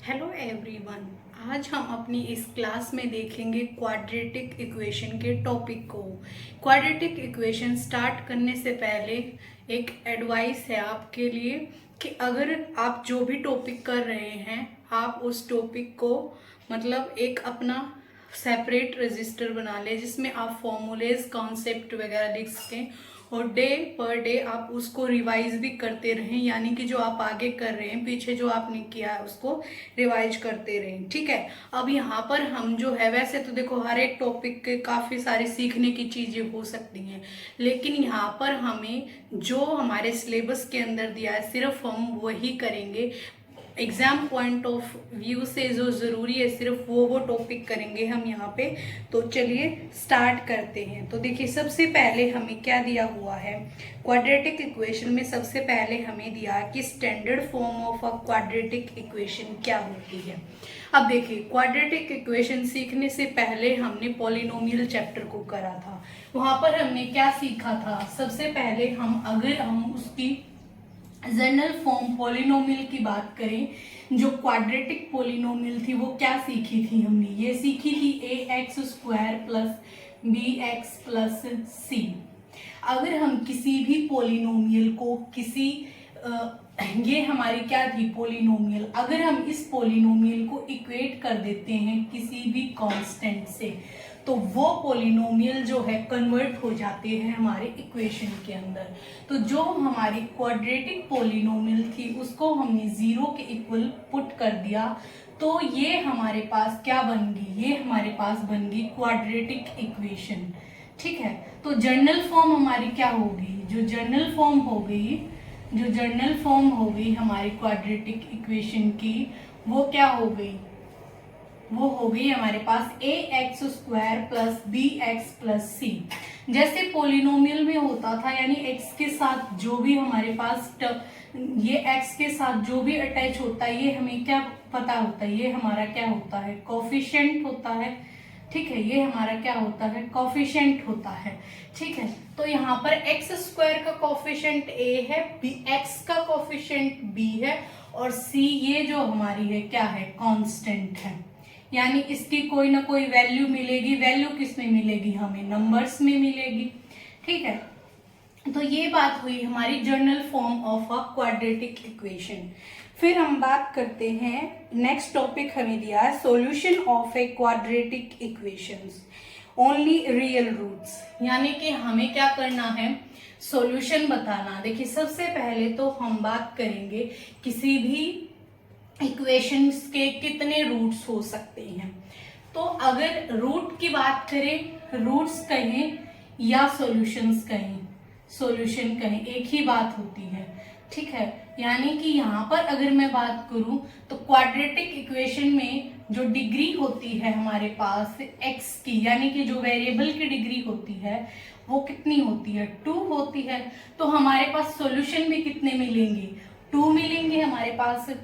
Hello everyone. आज हम अपनी इस क्लास में देखेंगे क्वाड्रेटिक इक्वेशन के टॉपिक को। क्वाड्रेटिक इक्वेशन स्टार्ट करने से पहले एक एडवाइस है आपके लिए कि अगर आप जो भी टॉपिक कर रहे हैं आप उस टॉपिक को मतलब एक अपना सेपरेट रजिस्टर बना लें जिसमें आप फॉर्मूलेज कॉन्सेप्ट वगैरह लिख सकें और डे पर डे आप उसको रिवाइज भी करते रहें, यानी कि जो आप आगे कर रहे हैं पीछे जो आपने किया है उसको रिवाइज करते रहें। ठीक है। अब यहाँ पर हम जो है, वैसे तो देखो हर एक टॉपिक के काफ़ी सारी सीखने की चीज़ें हो सकती हैं, लेकिन यहाँ पर हमें जो हमारे सिलेबस के अंदर दिया है सिर्फ हम वही करेंगे। एग्जाम पॉइंट ऑफ व्यू से जो ज़रूरी है सिर्फ वो टॉपिक करेंगे हम यहाँ पे। तो चलिए स्टार्ट करते हैं। तो देखिए सबसे पहले हमें क्या दिया हुआ है, क्वाड्रेटिक इक्वेशन में सबसे पहले हमें दिया है कि standard form of a quadratic equation क्या होती है। अब देखिए क्वाड्रेटिक इक्वेशन सीखने से पहले हमने पॉलिनोमियल चैप्टर को करा था। वहाँ पर हमने क्या सीखा था, सबसे पहले अगर हम उसकी जनरल फॉर्म पॉलिनोमियल की बात करें, जो क्वाड्रेटिक पॉलिनोमियल थी वो क्या सीखी थी हमने, ये सीखी थी ax² plus bx plus c। अगर हम किसी भी पॉलिनोमियल को ये हमारी क्या थी पॉलिनोमियल, अगर हम इस पॉलिनोमियल को इक्वेट कर देते हैं किसी भी कांस्टेंट से तो वो पॉलिनोमियल जो है कन्वर्ट हो जाते हैं हमारे इक्वेशन के अंदर। तो जो हमारी क्वाड्रेटिक पॉलिनोमियल थी उसको हमने जीरो के इक्वल पुट कर दिया, तो ये हमारे पास क्या बन गई, ये हमारे पास बन गई क्वाड्रेटिक इक्वेशन। ठीक है। तो जर्नल फॉर्म हमारी क्या होगी, जो जर्नल फॉर्म हो गई हमारी क्वाड्रेटिक इक्वेशन की, वो क्या हो गई, वो हो गई हमारे पास ax² plus bx plus c। जैसे पोलिनोमियल में होता था, यानी x के साथ जो भी हमारे पास ये x के साथ जो भी अटैच होता है ये हमें क्या पता होता है, ये हमारा क्या होता है, कोफिशिएंट होता है। ठीक है, ये हमारा क्या होता है, कोफिशिएंट होता है। ठीक है। तो यहाँ पर x² का कोफिशिएंट a है, x का कोफिशिएंट b है और c ये जो हमारी है क्या है, कांस्टेंट है, यानी इसकी कोई ना कोई वैल्यू मिलेगी। वैल्यू किस में मिलेगी, हमें नंबर्स में मिलेगी। ठीक है। तो ये बात हुई हमारी journal form of a quadratic equation. फिर हम बात करते हैं, नेक्स्ट टॉपिक हमें दिया है solution of a quadratic equations only real roots, यानी कि हमें क्या करना है, सॉल्यूशन बताना। देखिए सबसे पहले तो हम बात करेंगे किसी भी इक्वेशंस के कितने रूट्स हो सकते हैं। तो अगर रूट की बात करें, रूट्स कहें या सॉल्यूशंस कहें, सॉल्यूशन कहें, एक ही बात होती है। ठीक है। यानी कि यहाँ पर अगर मैं बात करूं तो क्वाड्रेटिक इक्वेशन में जो डिग्री होती है हमारे पास x की, यानी कि जो वेरिएबल की डिग्री होती है वो कितनी होती है, 2 होती है। तो हमारे पास सॉल्यूशन भी कितने मिलेंगे, 2 मिलेंगे हमारे पास।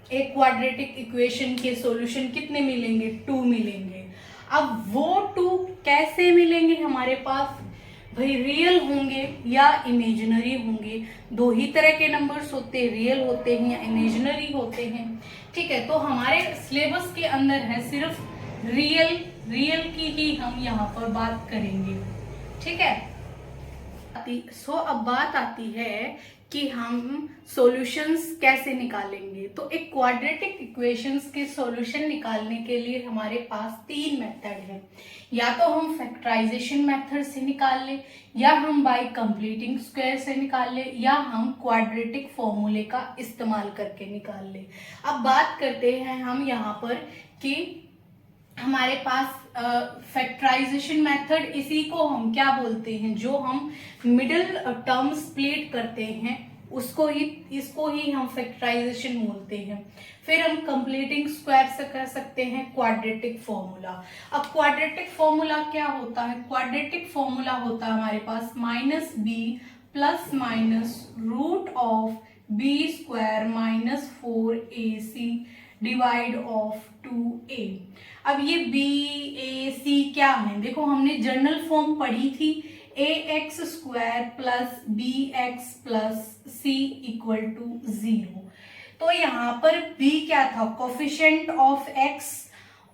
एक क्वाड्रेटिक इक्वेशन के सॉल्यूशन कितने मिलेंगे, 2 मिलेंगे। अब वो 2 कैसे मिलेंगे हमारे पास, भाई रियल होंगे या इमेजिनरी होंगे। दो ही तरह के नंबर्स होते हैं, रियल होते हैं या इमेजिनरी होते हैं। ठीक है। तो हमारे सिलेबस के अंदर है सिर्फ रियल की ही हम यहाँ पर बात करेंगे। ठीक है। अब बात आती है कि हम सॉल्यूशंस कैसे निकालेंगे। तो एक क्वाड्रेटिक इक्वेशंस के सॉल्यूशन निकालने के लिए हमारे पास 3 मेथड है, या तो हम फैक्टराइजेशन मेथड से निकाल लें, या हम बाय कंप्लीटिंग स्क्वायर से निकाल लें, या हम क्वाड्रेटिक फॉर्मूले का इस्तेमाल करके निकाल लें। अब बात करते हैं हम यहाँ पर कि हमारे पास फैक्टराइजेशन मेथड, इसी को हम क्या बोलते हैं, जो हम मिडिल टर्म स्प्लिट करते हैं इसको ही हम फैक्टराइजेशन बोलते हैं। फिर हम कंप्लीटिंग स्क्वायर से कर सकते हैं क्वाड्रेटिक फॉर्मूला। अब क्वाड्रेटिक फॉर्मूला क्या होता है, क्वाड्रेटिक फॉर्मूला होता है हमारे पास -b plus minus root of b² minus 4ac divide of 2a। अब ये BAC क्या है, देखो हमने जर्नल फॉर्म पढ़ी थी ax² plus bx plus c equal to 0। तो यहाँ पर b क्या था, कोफिशिएंट ऑफ x,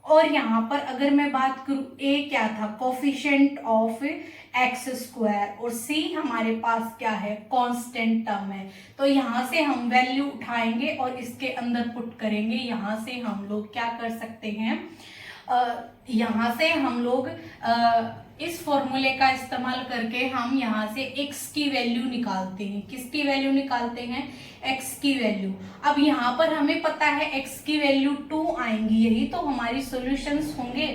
और यहाँ पर अगर मैं बात करूं a क्या था, कोफिशिएंट ऑफ एक्स स्क्वायर, और c हमारे पास क्या है, कांस्टेंट टर्म है। तो यहाँ से हम वैल्यू उठाएंगे और इसके अंदर पुट करेंगे। यहाँ से हम लोग क्या कर सकते हैं, यहाँ से हम लोग इस फॉर्मूले का इस्तेमाल करके हम यहाँ से x की वैल्यू निकालते हैं। किसकी वैल्यू निकालते हैं, x की वैल्यू। अब यहाँ पर हमें पता है x की वैल्यू 2 आएंगी, यही तो हमारी सॉल्यूशंस होंगे।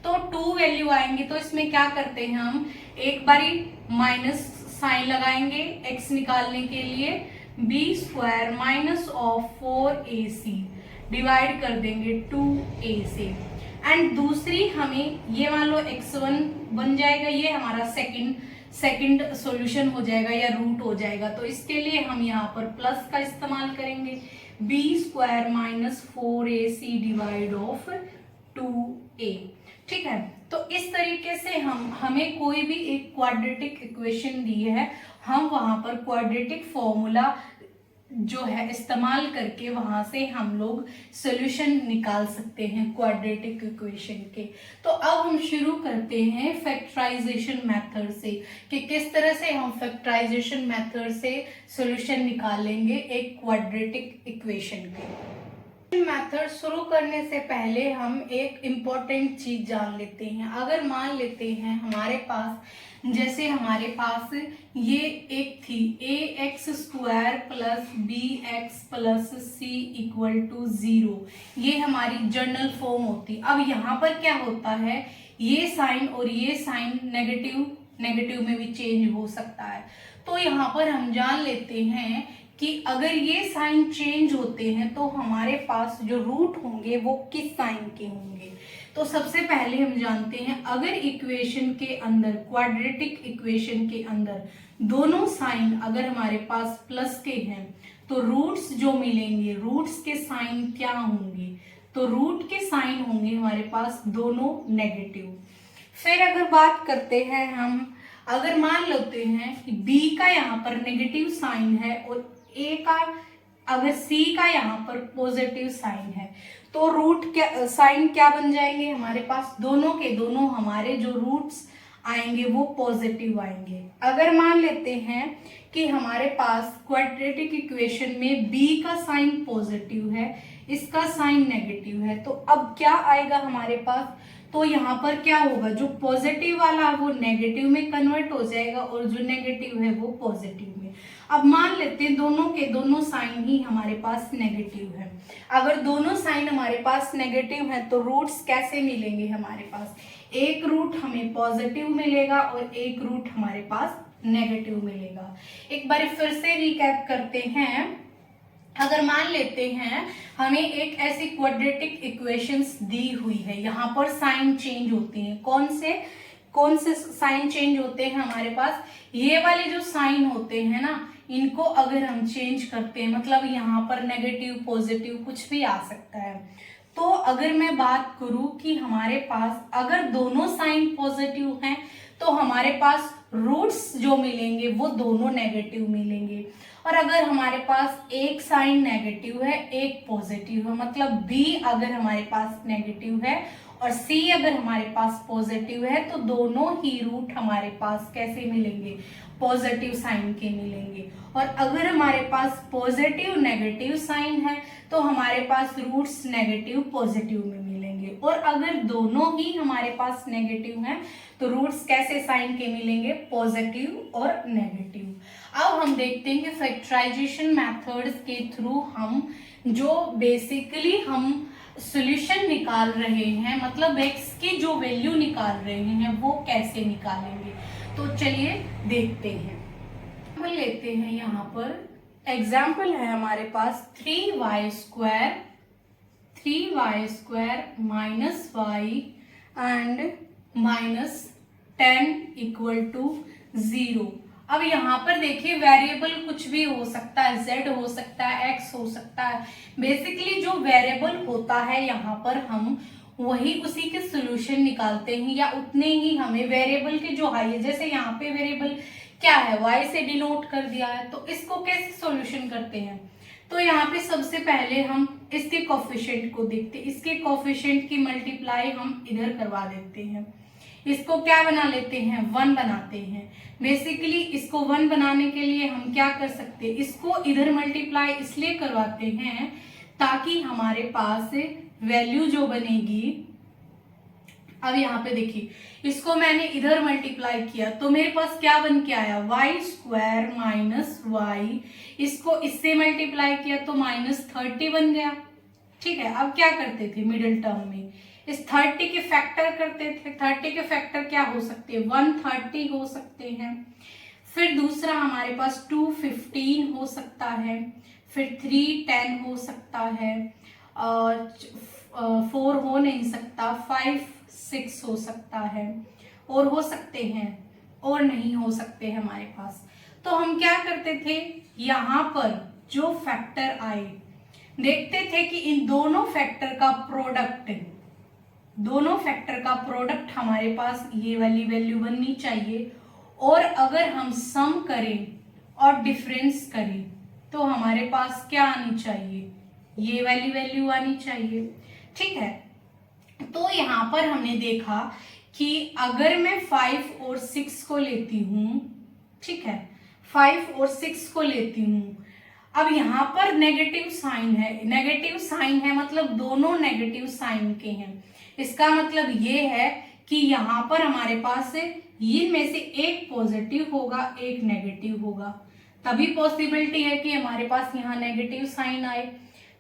तो 2 वैल्यू आएंगी, तो इसमें क्या करते हैं हम, एक बारी माइनस साइन लगाएंगे x निकालने के लिए, B square minus of 4ac divide कर देंगे 2a से। एंड दूसरी हमें ये मान लो x1 बन जाएगा, ये हमारा सेकंड सॉल्यूशन हो जाएगा या रूट हो जाएगा। तो इसके लिए हम यहाँ पर प्लस का इस्तेमाल करेंगे, B square minus 4ac divide of 2a। ठीक है, तो इस तरीके से हमें कोई भी एक क्वाड्रेटिक इक्वेशन दी है, हम वहां पर क्वाड्रेटिक फॉर्मूला जो है इस्तेमाल करके वहां से हम लोग सॉल्यूशन निकाल सकते हैं क्वाड्रेटिक इक्वेशन के। तो अब हम शुरू करते हैं फैक्टराइजेशन मेथड से, कि किस तरह से हम फैक्टराइजेशन मेथड से सॉल्यूशन निकालेंगे एक क्वाड्रेटिक इक्वेशन के। मेथड शुरू करने से पहले हम एक इम्पोर्टेंट चीज जान लेते हैं। अगर मान लेते हैं हमारे पास, जैसे हमारे पास ये एक थी ax square plus bx plus c equal to 0, ये हमारी जनरल फॉर्म होती। अब यहाँ पर क्या होता है, ये साइन और ये साइन नेगेटिव में भी चेंज हो सकता है। तो यहाँ पर हम जान लेते हैं कि अगर ये साइन चेंज होते हैं तो हमारे पास जो रूट होंगे वो किस साइन के होंगे। तो सबसे पहले हम जानते हैं, अगर इक्वेशन के अंदर, क्वाड्रेटिक इक्वेशन के अंदर दोनों साइन अगर हमारे पास प्लस के हैं तो रूट्स जो मिलेंगे, रूट्स के साइन क्या होंगे, तो रूट के साइन होंगे हमारे पास दोनों नेगेटिव। फिर अगर बात करते हैं हम, अगर मान लेते हैं कि b का यहाँ पर नेगेटिव साइन है और a का, अगर c का यहाँ पर पॉजिटिव साइन है, तो रूट क्या साइन क्या बन जाएंगे हमारे पास, दोनों के दोनों हमारे जो रूट्स आएंगे वो पॉजिटिव आएंगे। अगर मान लेते हैं कि हमारे पास क्वाड्रेटिक इक्वेशन में b का साइन पॉजिटिव है, इसका साइन नेगेटिव है, तो अब क्या आएगा हमारे पास, तो यहाँ पर क्या होगा, जो पॉजिटिव वाला वो नेगेटिव में कन्वर्ट हो जाएगा और जो नेगेटिव है वो पॉजिटिव में। अब मान लेते हैं दोनों के दोनों साइन ही हमारे पास नेगेटिव है। अगर दोनों साइन हमारे पास नेगेटिव है तो रूट्स कैसे मिलेंगे हमारे पास, एक रूट हमें पॉजिटिव मिलेगा और एक रूट हमारे पास नेगेटिव मिलेगा। एक बार फिर से रिकैप करते हैं। अगर मान लेते हैं हमें एक ऐसी क्वाड्रेटिक इक्वेशंस दी हुई है, यहाँ पर साइन चेंज होते हैं, कौन से साइन चेंज होते हैं हमारे पास, ये वाले जो साइन होते हैं ना, इनको अगर हम चेंज करते हैं, मतलब यहाँ पर नेगेटिव पॉजिटिव कुछ भी आ सकता है। तो अगर मैं बात करूं कि हमारे पास अगर दोनों साइन पॉजिटिव हैं तो हमारे पास रूट्स जो मिलेंगे वो दोनों नेगेटिव मिलेंगे, और अगर हमारे पास एक साइन नेगेटिव है एक पॉजिटिव है, मतलब b अगर हमारे पास नेगेटिव है और c अगर हमारे पास पॉजिटिव है, तो दोनों ही रूट हमारे पास कैसे मिलेंगे, पॉजिटिव साइन के मिलेंगे। और अगर हमारे पास पॉजिटिव नेगेटिव साइन है तो हमारे पास रूट्स नेगेटिव पॉजिटिव में मिलेंगे, और अगर दोनों ही हमारे पास नेगेटिव हैं तो रूट्स कैसे साइन के मिलेंगे, पॉजिटिव और नेगेटिव। अब हम देखते हैं कि फैक्टराइजेशन मेथड्स के थ्रू हम जो बेसिकली हम सॉल्यूशन निकाल रहे हैं, मतलब x की जो वैल्यू निकाल रहे हैं वो कैसे निकालेंगे। तो चलिए देखते हैं। हम लेते हैं यहाँ पर एग्जाम्पल है हमारे पास 3y square minus y and minus 10 equal to 0। अब यहाँ पर देखिए वेरिएबल कुछ भी हो सकता है, z हो सकता है, x हो सकता है। बेसिकली जो वेरिएबल होता है यहाँ पर हम वही उसी के सॉल्यूशन निकालते हैं, या उतने ही हमें वेरिएबल के जो हाई है, जैसे यहाँ पे वेरिएबल क्या है y से डिनोट कर दिया है, तो इसको कैसे सॉल्यूशन करते हैं, तो यहाँ पे सबसे पहले हम इसके कोफिशिएंट को देखते हैं। इसके कोफिशिएंट की मल्टीप्लाई हम इधर करवा देते हैं। इसको क्या बना लेते हैं, 1 बनाते हैं। बेसिकली इसको 1 बनाने के लिए हम क्या कर सकते हैं, इसको इधर मल्टीप्लाई इसलिए करवाते हैं ताकि हमारे पास वैल्यू जो बनेगी, अब यहाँ पे देखिए इसको मैंने इधर मल्टीप्लाई किया तो मेरे पास क्या बन के आया, वाई स्क्वायर माइनस वाई। इसको इससे मल्टीप्लाई किया तो -30 बन गया। ठीक है, अब क्या करते थे मिडिल टर्म में, इस 30 के फैक्टर करते थे। 30 के फैक्टर क्या हो सकते हैं, 130 हो सकते हैं। फिर दूसरा हमारे पास 215 हो सकता है, फिर 310 हो सकता है, 4 हो नहीं सकता, 5 6 हो सकता है, और हो सकते हैं और नहीं हो सकते हमारे पास। तो हम क्या करते थे, यहाँ पर जो फैक्टर आए देखते थे कि इन दोनों फैक्टर का प्रोडक्ट हमारे पास ये वाली वैल्यू बननी चाहिए, और अगर हम सम करें और डिफरेंस करें तो हमारे पास क्या आनी चाहिए, ये वाली वैल्यू आनी चाहिए। ठीक है, तो यहाँ पर हमने देखा कि अगर मैं 5 और 6 को लेती हूँ, ठीक है, 5 और 6 को लेती हूँ, अब यहाँ पर नेगेटिव साइन है, मतलब दोनों नेगेटिव साइन के हैं। इसका मतलब ये है कि यहाँ पर हमारे पास इनमें से एक पॉजिटिव होगा, एक नेगेटिव होगा, तभी पॉसिबिलिटी है कि हमारे पास यहाँ नेगेटिव साइन आए।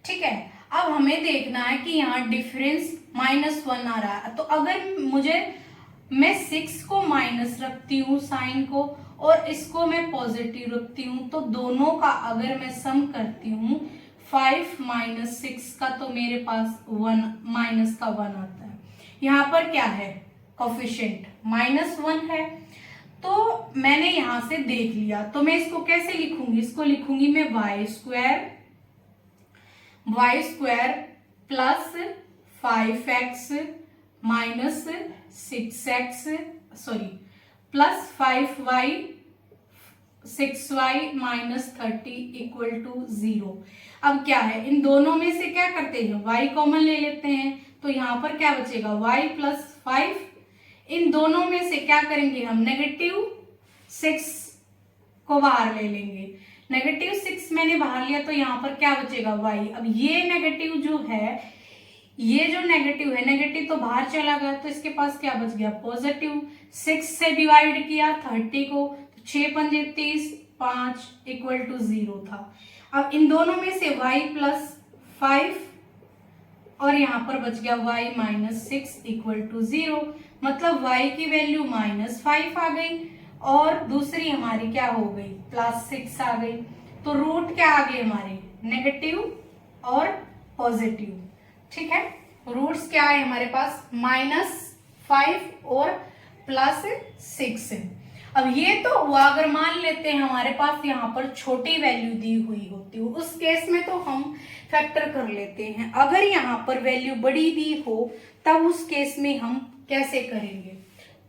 ठीक है, अब हमें देखना है कि यहाँ डिफरेंस -1 आ रहा है, तो अगर मैं 6 को माइनस रखती हूँ साइन को, और इसको मैं पॉजिटिव रखती हूँ, तो दोनों का अगर मैं सम करती हूँ 5 - 6 का, तो मेरे पास -1 आता है। यहाँ पर क्या है, कोफिशिएंट -1 है। तो मैंने यहां से देख लिया, तो मैं इसको कैसे लिखूंगी, इसको लिखूंगी मैं Y square plus 5x minus 6x plus 5y 6y minus 30 equal to 0। अब क्या है, इन दोनों में से क्या करते हैं, y कॉमन ले लेते हैं, तो यहाँ पर क्या बचेगा, y प्लस 5। इन दोनों में से क्या करेंगे हम, -6 को बाहर ले लेंगे। -6 मैंने बाहर लिया तो यहाँ पर क्या बचेगा, y। अब ये नेगेटिव जो है, नेगेटिव तो बाहर चला गया, तो इसके पास क्या बच गया, पॉजिटिव। 6 से डिवाइड किया 30 को, 6 पंजे 30, 5 इक्वल टू 0 था। अब इन दोनों में से y प्लस 5 और यहाँ पर बच गया y माइनस 6 इक्वल टू 0, मतलब y की वैल्यू -5 आ गई और दूसरी हमारी क्या हो गई, +6 आ गई। तो रूट क्या आ गए हमारे, नेगेटिव और पॉजिटिव। ठीक है, रूट्स क्या है हमारे पास, -5 और +6। अब ये तो हुआ अगर मान लेते हैं हमारे पास यहाँ पर छोटी वैल्यू दी हुई होती हो, उस केस में तो हम फैक्टर कर लेते हैं। अगर यहाँ पर वैल्यू बड़ी दी हो तब उस केस में हम कैसे करेंगे,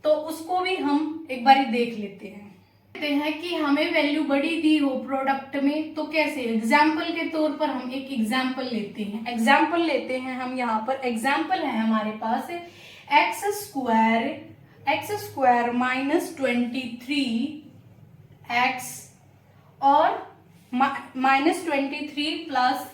तो उसको भी हम एक बार देख लेते हैं। कहते हैं कि हमें वैल्यू बड़ी दी हो प्रोडक्ट में, तो कैसे, एग्जाम्पल के तौर पर हम एक एग्जाम्पल लेते हैं हम यहाँ पर एग्जाम्पल है हमारे पास एक्स स्क्वायर -23x और -23 प्लस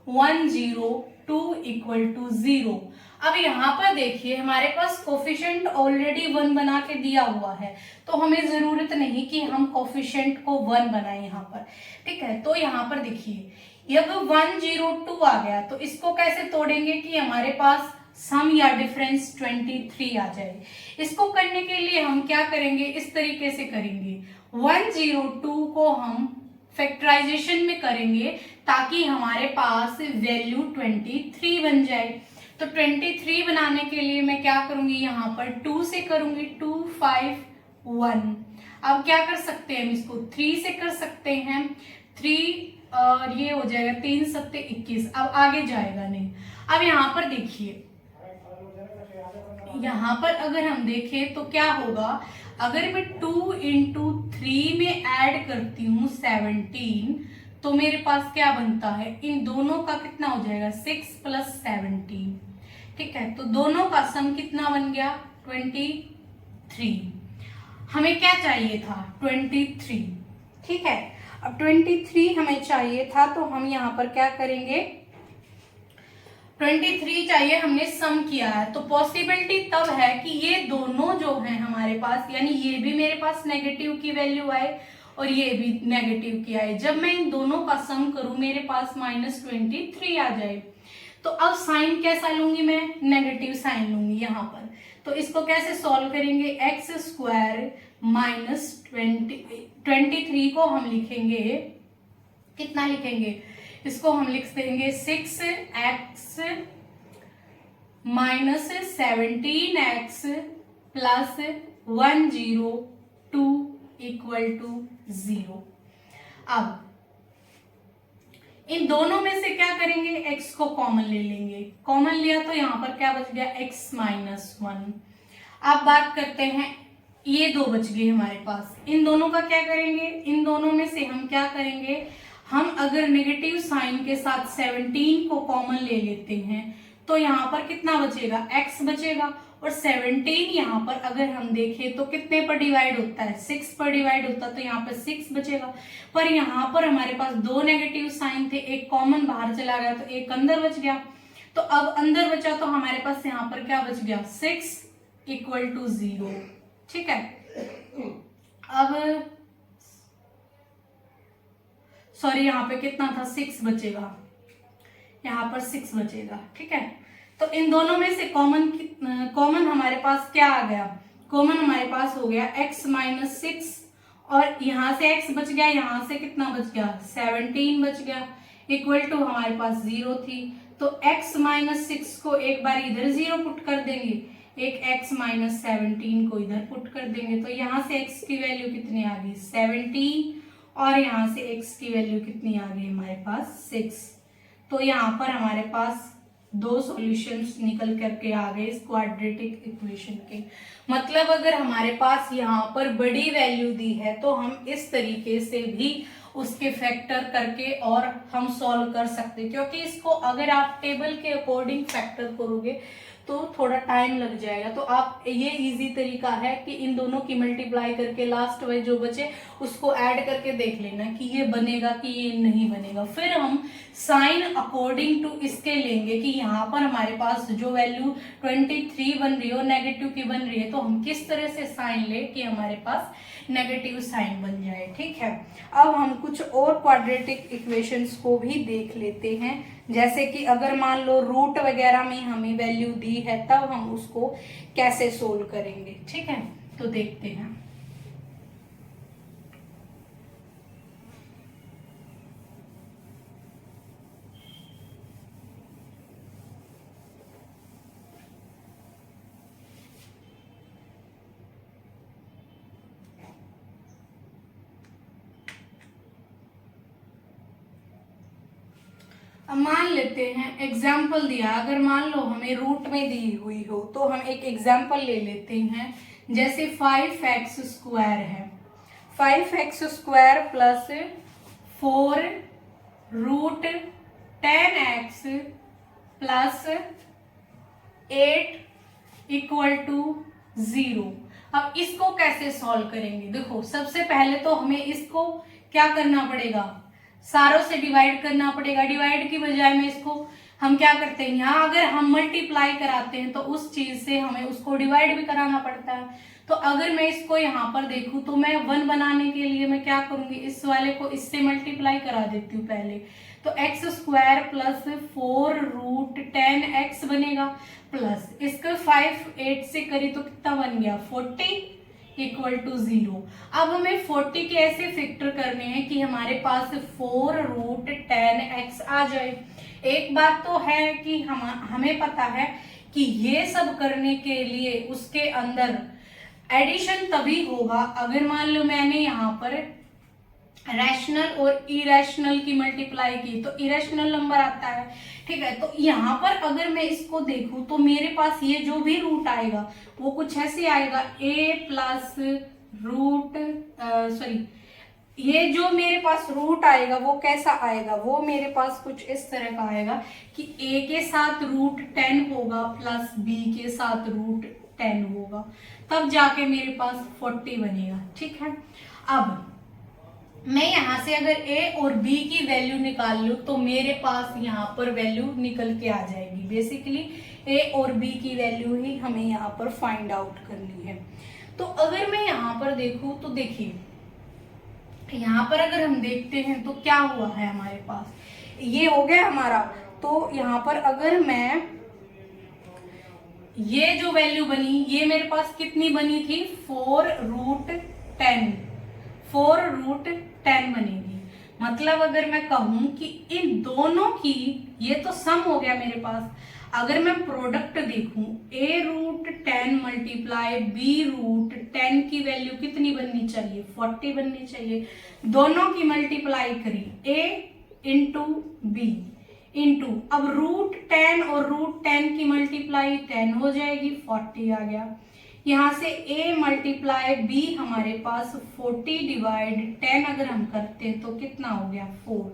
102 इक्वल टू 0। अब यहाँ पर देखिए हमारे पास कोफिशिएंट ऑलरेडी 1 बना के दिया हुआ है, तो हमें जरूरत नहीं कि हम कोफिशिएंट को 1 बनाए यहाँ पर। ठीक है, तो यहाँ पर देखिए जब 102 आ गया तो इसको कैसे तोड़ेंगे कि हमारे पास सम या डिफरेंस 23 आ जाए। इसको करने के लिए हम क्या करेंगे, इस तरीके से करेंगे, 102 को हम फैक्टराइजेशन में करेंगे ताकि हमारे पास वैल्यू 23 बन जाए। तो 23 बनाने के लिए मैं क्या करूंगी, यहाँ पर 2 से करूंगी, 2 5 1। अब क्या कर सकते हैं हम इसको 3 से कर सकते हैं, 3 और ये हो जाएगा 3 7 21। अब आगे जाएगा नहीं। अब यहाँ पर देखिए, यहाँ पर अगर हम देखें तो क्या होगा, अगर मैं 2 × 3 में ऐड करती हूँ 17, तो मेरे पास क्या बनता है, इन दोनों का कितना हो जाएगा 6 + 17, ठीक है। तो दोनों का सम कितना बन गया 23। हमें क्या चाहिए था 23, ठीक है। अब 23 हमें चाहिए था, तो हम यहाँ पर क्या करेंगे, 23 चाहिए, हमने सम किया है, तो पॉसिबिलिटी तब है कि ये दोनों जो हैं हमारे पास, यानी ये भी मेरे पास नेगेटिव की वैल्यू आए और ये भी नेगेटिव की आए। जब मैं इन दोनों का सम करूं मेरे पास -23 आ जाए। तो अब साइन कैसा लूंगी मैं, नेगेटिव साइन लूंगी यहाँ पर। तो इसको कैसे सॉल्व करेंगे, x² - 23 को हम लिखेंगे, कितना लिखेंगे, इसको हम लिख देंगे 6x - 17x + 102 = 0। अब इन दोनों में से क्या करेंगे, x को कॉमन ले लेंगे, कॉमन लिया तो यहाँ पर क्या बच गया x - 1। अब बात करते हैं, ये दो बच गए हमारे पास, इन दोनों का क्या करेंगे, इन दोनों में से हम क्या करेंगे, हम अगर नेगेटिव साइन के साथ 17 को कॉमन ले लेते हैं तो यहाँ पर कितना बचेगा, x बचेगा, और 17 यहाँ पर अगर हम देखें तो कितने पर डिवाइड होता है, 6 पर डिवाइड होता है, तो यहाँ पर 6 बचेगा। पर यहाँ पर हमारे पास दो नेगेटिव साइन थे, एक कॉमन बाहर चला गया तो एक अंदर बच गया। तो अब अंदर बचा तो हमारे पास यहाँ पर क्या बच गया, 6 = 0, ठीक है। अब सॉरी, यहाँ पे कितना था, 6 बचेगा, यहाँ पर 6 बचेगा, ठीक है। तो इन दोनों में से कॉमन हमारे पास क्या आ गया, कॉमन हमारे पास हो गया x - 6, और यहाँ से x बच गया, यहाँ से कितना बच गया 17 बच गया, इक्वल टू हमारे पास 0 थी। तो x - 6 को एक बार इधर 0 पुट कर देंगे, एक x - 17 को इधर पुट कर देंगे, तो यहाँ से x की वैल्यू कितनी आ गई 17, और यहाँ से x की वैल्यू कितनी आ गई हमारे पास 6। तो यहाँ पर हमारे पास दो सॉल्यूशंस निकल करके आ गए इस क्वाड्रेटिक इक्वेशन के। मतलब अगर हमारे पास यहाँ पर बड़ी वैल्यू दी है तो हम इस तरीके से भी उसके फैक्टर करके और हम सॉल्व कर सकते हैं, क्योंकि इसको अगर आप टेबल के अकॉर्डिंग फैक्टर करोगे तो थोड़ा टाइम लग जाएगा। तो आप ये इजी तरीका है कि इन दोनों की मल्टीप्लाई करके लास्ट में जो बचे उसको ऐड करके देख लेना कि ये बनेगा कि ये नहीं बनेगा। फिर हम साइन अकॉर्डिंग टू इसके लेंगे कि यहाँ पर हमारे पास जो वैल्यू 23 बन रही है और नेगेटिव की बन रही है, तो हम किस तरह से साइन ले कि हमारे पास नेगेटिव साइन बन जाए, ठीक है। अब हम कुछ और क्वाड्रेटिक इक्वेशंस को भी देख लेते हैं, जैसे कि अगर मान लो रूट वगैरह में हमें वैल्यू दी है तब हम उसको कैसे सोल्व करेंगे, ठीक है। तो देखते हैं। अब मान लेते हैं एग्जाम्पल दिया, अगर मान लो हमें रूट में दी हुई हो तो हम एक एग्जाम्पल ले लेते हैं, जैसे 5x² है, 5x² + 4 √10x + 8 = 0। अब इसको कैसे सॉल्व करेंगे, देखो सबसे पहले तो हमें इसको क्या करना पड़ेगा, सारों से डिवाइड करना पड़ेगा। डिवाइड की बजाय में इसको हम क्या करते हैं, यहाँ अगर हम मल्टीप्लाई कराते हैं तो उस चीज से हमें उसको डिवाइड भी कराना पड़ता है। तो अगर मैं इसको यहाँ पर देखूं तो मैं 1 बनाने के लिए मैं क्या करूंगी, इस वाले को इससे मल्टीप्लाई करा देती हूँ पहले। तो x² + 4 √10x बनेगा, प्लस इसका 5 8 से करी तो कितना बन गया 40 = 0। अब हमें 40 के ऐसे फैक्टर करने हैं कि हमारे पास 4 √10x आ जाए। एक बात तो है कि हमें पता है कि ये सब करने के लिए उसके अंदर एडिशन तभी होगा अगर मान लो मैंने यहाँ पर रैशनल और इरेशनल की मल्टीप्लाई की, तो इरेशनल नंबर आता है, ठीक है। तो यहाँ पर अगर मैं इसको देखूं तो मेरे पास ये जो भी रूट आएगा वो कुछ ऐसे आएगा, a + ये जो मेरे पास रूट आएगा वो कैसा आएगा, वो मेरे पास कुछ इस तरह का आएगा कि a के साथ रूट 10 होगा प्लस b के साथ रूट 10 होगा, तब जाके मेरे पास 40 बनेगा। ठीक है, अब मैं यहां से अगर a और b की वैल्यू निकाल लूं तो मेरे पास यहाँ पर वैल्यू निकल के आ जाएगी। बेसिकली a और b की वैल्यू ही हमें यहाँ पर फाइंड आउट करनी है। तो अगर मैं यहाँ पर देखूं तो देखिए, यहाँ पर अगर हम देखते हैं तो क्या हुआ है, हमारे पास ये हो गया हमारा। तो यहाँ पर अगर मैं ये जो वैल्यू बनी, ये मेरे पास कितनी बनी थी, 4√10, 4√10 बनेगी। मतलब अगर मैं कहूं कि इन दोनों की, ये तो सम हो गया मेरे पास, अगर मैं प्रोडक्ट देखूं a√10 मल्टीप्लाई b√10 की वैल्यू कितनी बननी चाहिए, 40 बननी चाहिए। दोनों की मल्टीप्लाई करी a इंटू बी इंटू, अब √10 और √10 की मल्टीप्लाई 10 हो जाएगी, 40 आ गया। यहां से a मल्टीप्लाई b हमारे पास 40 डिवाइड 10 अगर हम करते हैं तो कितना हो गया, 4।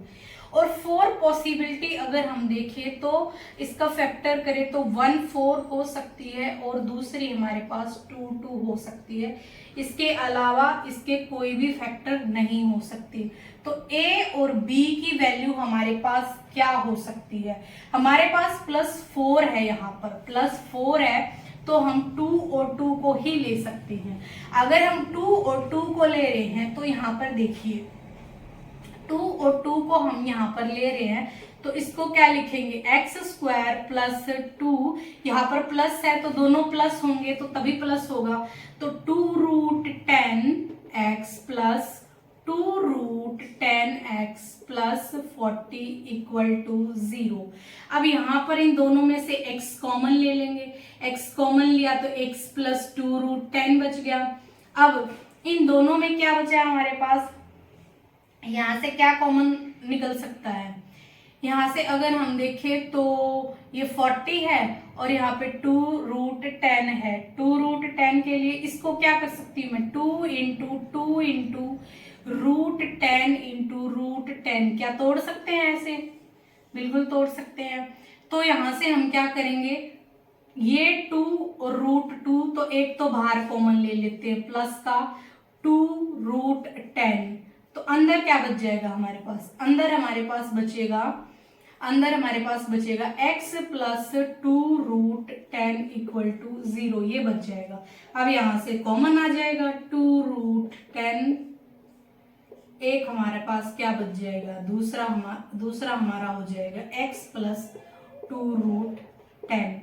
और 4 पॉसिबिलिटी अगर हम देखें तो इसका फैक्टर करें तो 1 4 हो सकती है और दूसरी हमारे पास 2 2 हो सकती है। इसके अलावा इसके कोई भी फैक्टर नहीं हो सकती। तो a और b की वैल्यू हमारे पास क्या हो सकती है, हमारे पास +4 है, यहाँ पर +4 है, तो हम 2 और 2 को ही ले सकते हैं। अगर हम 2 और 2 को ले रहे हैं तो यहाँ पर देखिए 2 और 2 को हम यहाँ पर ले रहे हैं तो इसको क्या लिखेंगे, x² प्लस 2, यहाँ पर प्लस है तो दोनों प्लस होंगे तो तभी प्लस होगा। तो 2√10x plus 2√10x plus 40 equal to 0। अब यहाँ पर इन दोनों में से x कॉमन ले लेंगे, x कॉमन लिया तो x प्लस 2√10 बच गया। अब इन दोनों में क्या बचा है हमारे पास, यहाँ से क्या कॉमन निकल सकता है, यहाँ से अगर हम देखें तो ये 40 है और यहाँ पे 2√10 है। 2√10 के लिए इसको क्या कर सकती हूँ मैं, 2 इंटू 2 इंटू √10 इंटू √10, क्या तोड़ सकते हैं ऐसे, बिल्कुल तोड़ सकते हैं। तो यहाँ से हम क्या करेंगे, ये 2 और √2 तो एक तो बाहर कॉमन ले लेते हैं, प्लस का 2√10, तो अंदर क्या बच जाएगा हमारे पास, अंदर हमारे पास बचेगा x प्लस 2√10 इक्वल टू 0, ये बच जाएगा। अब यहां से कॉमन आ जाएगा 2√10, एक हमारे पास क्या बच जाएगा, दूसरा हमारा हो जाएगा x प्लस 2√10,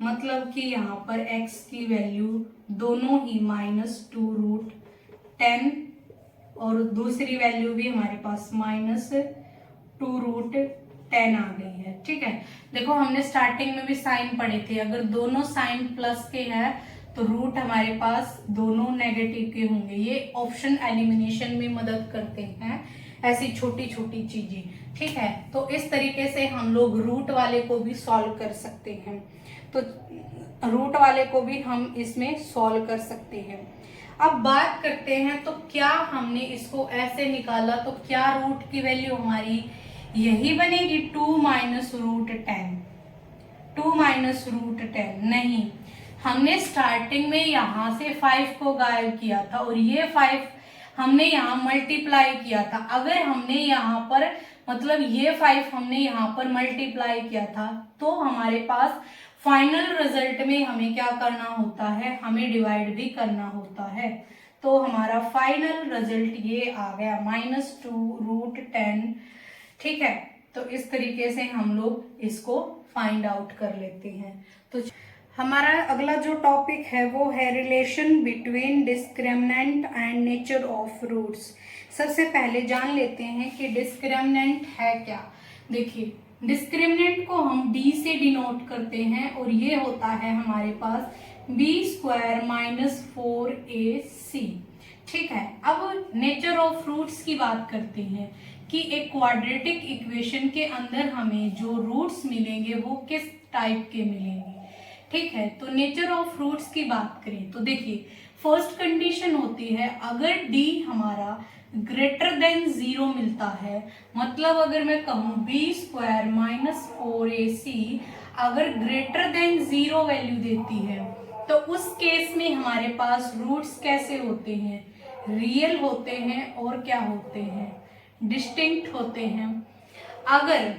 मतलब कि यहाँ पर x की वैल्यू दोनों ही -2√10 और दूसरी वैल्यू भी हमारे पास -2√10 आ गई है। ठीक है, देखो हमने स्टार्टिंग में भी साइन पढ़े थे, अगर दोनों साइन प्लस के हैं तो रूट हमारे पास दोनों नेगेटिव के होंगे। ये ऑप्शन एलिमिनेशन में मदद करते हैं, ऐसी छोटी छोटी चीजें। ठीक है, तो इस तरीके से हम लोग रूट वाले को भी सॉल्व कर सकते हैं। तो रूट वाले को भी हम इसमें सॉल्व कर सकते हैं। अब बात करते हैं तो क्या हमने इसको ऐसे निकाला तो क्या रूट की वैल्यू हमारी यही बनेगी 2 -√10, 2 -√10 नहीं, हमने स्टार्टिंग में यहाँ से 5 को गायब किया था और ये 5 हमने यहाँ मल्टीप्लाई किया था। अगर हमने यहाँ पर मतलब ये 5 हमने यहाँ पर मल्टीप्लाई किया था तो हमारे पास फाइनल रिजल्ट में हमें क्या करना होता है, हमें डिवाइड भी करना होता है। तो हमारा फाइनल रिजल्ट ये आ गया -2√10। ठीक है, तो इस तरीके से हम लोग इसको फाइंड आउट कर लेते हैं। तो हमारा अगला जो टॉपिक है वो है relation between discriminant and nature of roots. सबसे पहले जान लेते हैं कि डिस्क्रिमिनेंट है क्या। देखिए, डिस्क्रिमिनेंट को हम d से डिनोट करते हैं और ये होता है हमारे पास b² - 4ac। ठीक है, अब नेचर ऑफ रूट्स की बात करते हैं कि एक क्वाड्रेटिक इक्वेशन के अंदर हमें जो रूट्स मिलेंगे वो किस टाइप के मिलेंगे। ठीक है, तो नेचर ऑफ रूट्स की बात करें तो देखिए, फर्स्ट कंडीशन होती है अगर d हमारा ग्रेटर देन 0 मिलता है, मतलब अगर मैं कहूँ बी स्क्वायर माइनस 4ac अगर ग्रेटर देन 0 वैल्यू देती है तो उस केस में हमारे पास रूट्स कैसे होते हैं, रियल होते हैं और क्या होते हैं, डिस्टिंक्ट होते हैं। अगर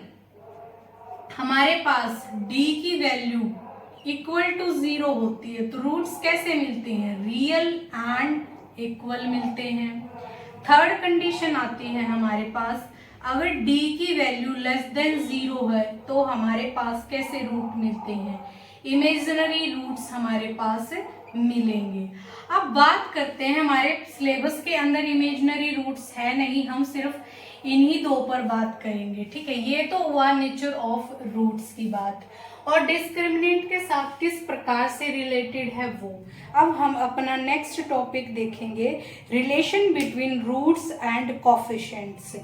हमारे पास d की वैल्यू इक्वल टू 0 होती है तो रूट्स कैसे मिलते हैं, रियल एंड इक्वल मिलते हैं। थर्ड कंडीशन आती है हमारे पास, अगर d की वैल्यू लेस देन 0 है तो हमारे पास कैसे रूट मिलते हैं, इमेजिनरी रूट्स हमारे पास मिलेंगे। अब बात करते हैं, हमारे सिलेबस के अंदर इमेजिनरी रूट्स है नहीं, हम सिर्फ इन्हीं दो पर बात करेंगे, ठीक है। ये तो हुआ नेचर ऑफ रूट्स की बात, और डिस्क्रिमिनेंट के साथ किस प्रकार से रिलेटेड है वो। अब हम अपना नेक्स्ट टॉपिक देखेंगे, relation between roots and coefficients,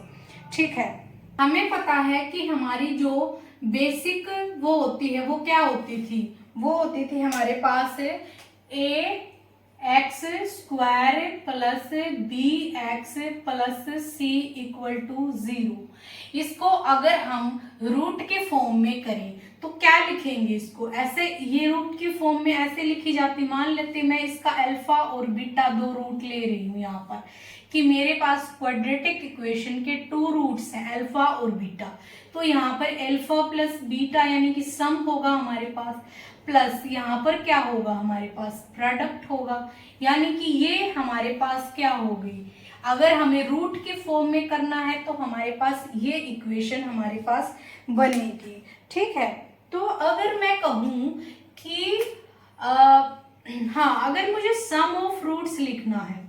ठीक है। हमें पता है कि हमारी जो बेसिक वो होती है वो क्या होती थी, वो होती थी हमारे पास a x square plus b x plus c equal to 0। इसको अगर हम रूट के फॉर्म में करें तो क्या लिखेंगे, इसको ऐसे, ये रूट की फॉर्म में ऐसे लिखी जाती। मान लेते मैं इसका अल्फा और बीटा दो रूट ले रही हूँ यहाँ पर, कि मेरे पास क्वाड्रेटिक इक्वेशन के 2 रूट्स हैं अल्फा और बीटा, तो यहाँ पर अल्फा प्लस बीटा यानी कि सम होगा हमारे पास, प्लस यहाँ पर क्या होगा हमारे पास प्रोडक्ट होगा, यानी कि ये हमारे पास क्या हो गई। अगर हमें रूट के फॉर्म में करना है तो हमारे पास ये इक्वेशन हमारे पास बनेगी, ठीक है। तो अगर मैं कहूँ कि हाँ, अगर मुझे सम ऑफ रूट्स लिखना है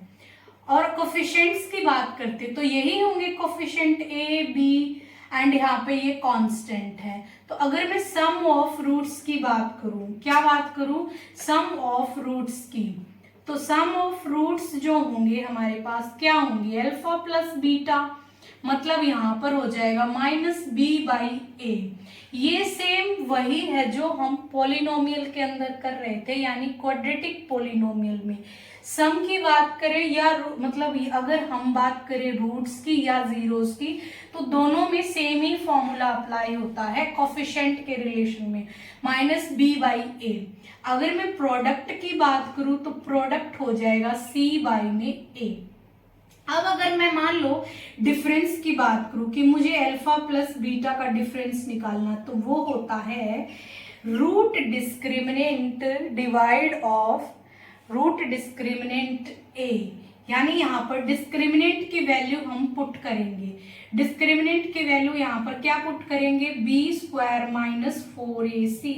और कोफिशिएंट्स की बात करते तो यही होंगे कोफिशिएंट ए बी एंड यहाँ पे ये कांस्टेंट है। तो अगर मैं सम ऑफ रूट्स की बात करूं, क्या बात करूं, सम ऑफ रूट्स की, तो सम ऑफ रूट्स जो होंगे हमारे पास क्या होंगे, अल्फा प्लस बीटा, मतलब यहाँ पर हो जाएगा माइनस बी बाई ए। ये सेम वही है जो हम पॉलिनोमियल के अंदर कर रहे थे, यानी क्वाड्रेटिक पॉलिनोमियल में सम की बात करें या मतलब अगर हम बात करें रूट्स की या जीरोस की, तो दोनों में सेम ही फॉर्मूला अप्लाई होता है कोफिशिएंट के रिलेशन में, माइनस बी बाई ए। अगर मैं प्रोडक्ट की बात करूं तो प्रोडक्ट हो जाएगा सी बाई में ए। अब अगर मैं मान लो डिफरेंस की बात करूं कि मुझे अल्फा प्लस बीटा का डिफरेंस निकालना, तो वो होता है root discriminant divide of root discriminant a, यानी यहाँ पर डिस्क्रिमिनेंट की वैल्यू हम पुट करेंगे, डिस्क्रिमिनेंट की वैल्यू यहाँ पर क्या पुट करेंगे, B square minus 4ac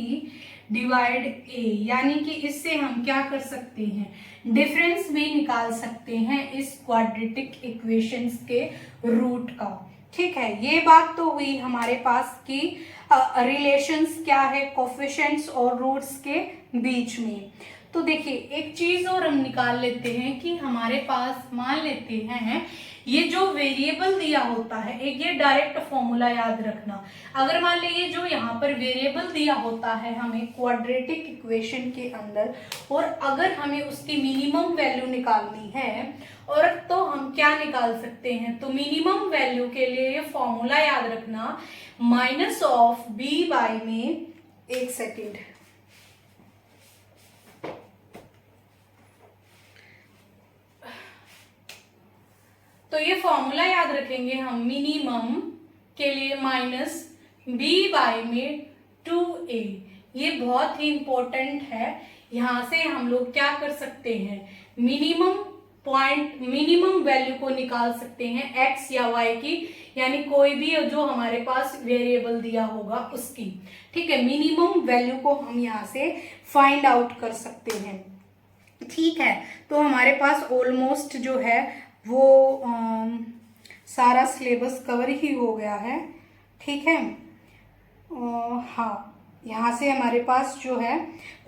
divide a, यानी कि इससे हम क्या कर सकते हैं, डिफरेंस भी निकाल सकते हैं इस क्वाड्रेटिक इक्वेशंस के रूट का, ठीक है। ये बात तो हुई हमारे पास की रिलेशंस क्या है कोफिशिएंट्स और रूट्स के बीच में। तो देखिए एक चीज और हम निकाल लेते हैं कि हमारे पास मान लेते हैं ये जो वेरिएबल दिया होता है, एक ये डायरेक्ट फॉर्मूला याद रखना, अगर मान लीजिए जो यहाँ पर वेरिएबल दिया होता है हमें क्वाड्रेटिक इक्वेशन के अंदर, और अगर हमें उसकी मिनिमम वैल्यू निकालनी है, और तो हम क्या निकाल सकते हैं, तो मिनिमम वैल्यू के लिए ये फॉर्मूला याद रखना, माइनस ऑफ बी बाई में, एक सेकेंड, तो ये फॉर्मूला याद रखेंगे हम मिनिमम के लिए माइनस बी बाई में 2a। ये बहुत ही इंपॉर्टेंट है, यहां से हम लोग क्या कर सकते हैं, मिनिमम वैल्यू को निकाल सकते हैं x या y की, यानी कोई भी जो हमारे पास वेरिएबल दिया होगा उसकी, ठीक है। मिनिमम वैल्यू को हम यहाँ से फाइंड आउट कर सकते हैं, ठीक है। तो हमारे पास ऑलमोस्ट जो है वो सारा सिलेबस कवर ही हो गया है, ठीक है। हाँ, यहाँ से हमारे पास जो है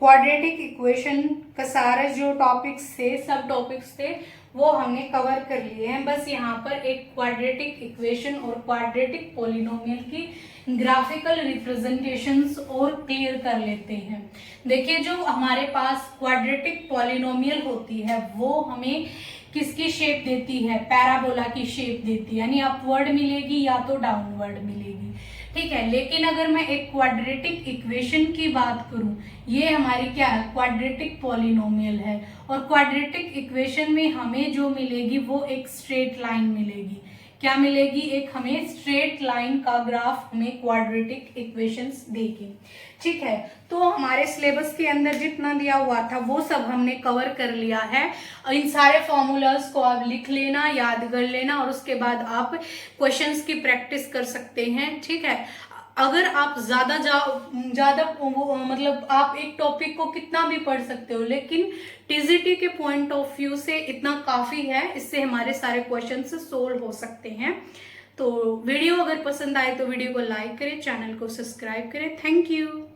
क्वाड्रेटिक इक्वेशन का सारे जो टॉपिक्स थे, सब टॉपिक्स थे, वो हमने कवर कर लिए हैं। बस यहाँ पर एक क्वाड्रेटिक इक्वेशन और क्वाड्रेटिक पॉलिनोमियल की ग्राफिकल रिप्रेजेंटेशंस और क्लियर कर लेते हैं। देखिए जो हमारे पास क्वाड्रेटिक पॉलिनोमियल होती है वो हमें किसकी शेप देती है, पैराबोला की शेप देती है, यानी अपवर्ड मिलेगी या तो डाउनवर्ड मिलेगी। ठीक है, लेकिन अगर मैं एक क्वाड्रेटिक इक्वेशन की बात करूं, ये हमारी क्या है, क्वाड्रेटिक पॉलिनोमियल है, और क्वाड्रेटिक इक्वेशन में हमें जो मिलेगी वो एक स्ट्रेट लाइन मिलेगी। क्या मिलेगी, एक हमें स्ट्रेट लाइन का ग्राफ हमें क्वाड्रेटिक इक्वेशंस देगी। ठीक है, तो हमारे सिलेबस के अंदर जितना दिया हुआ था वो सब हमने कवर कर लिया है। इन सारे फॉर्मूलाज को आप लिख लेना, याद कर लेना, और उसके बाद आप क्वेश्चंस की प्रैक्टिस कर सकते हैं। ठीक है, अगर आप ज्यादा मतलब आप एक टॉपिक को कितना भी पढ़ सकते हो, लेकिन टीजीटी के पॉइंट ऑफ व्यू से इतना काफी है, इससे हमारे सारे क्वेश्चंस सोल्व हो सकते हैं। तो वीडियो अगर पसंद आए तो वीडियो को लाइक करें, चैनल को सब्सक्राइब करें। Thank you.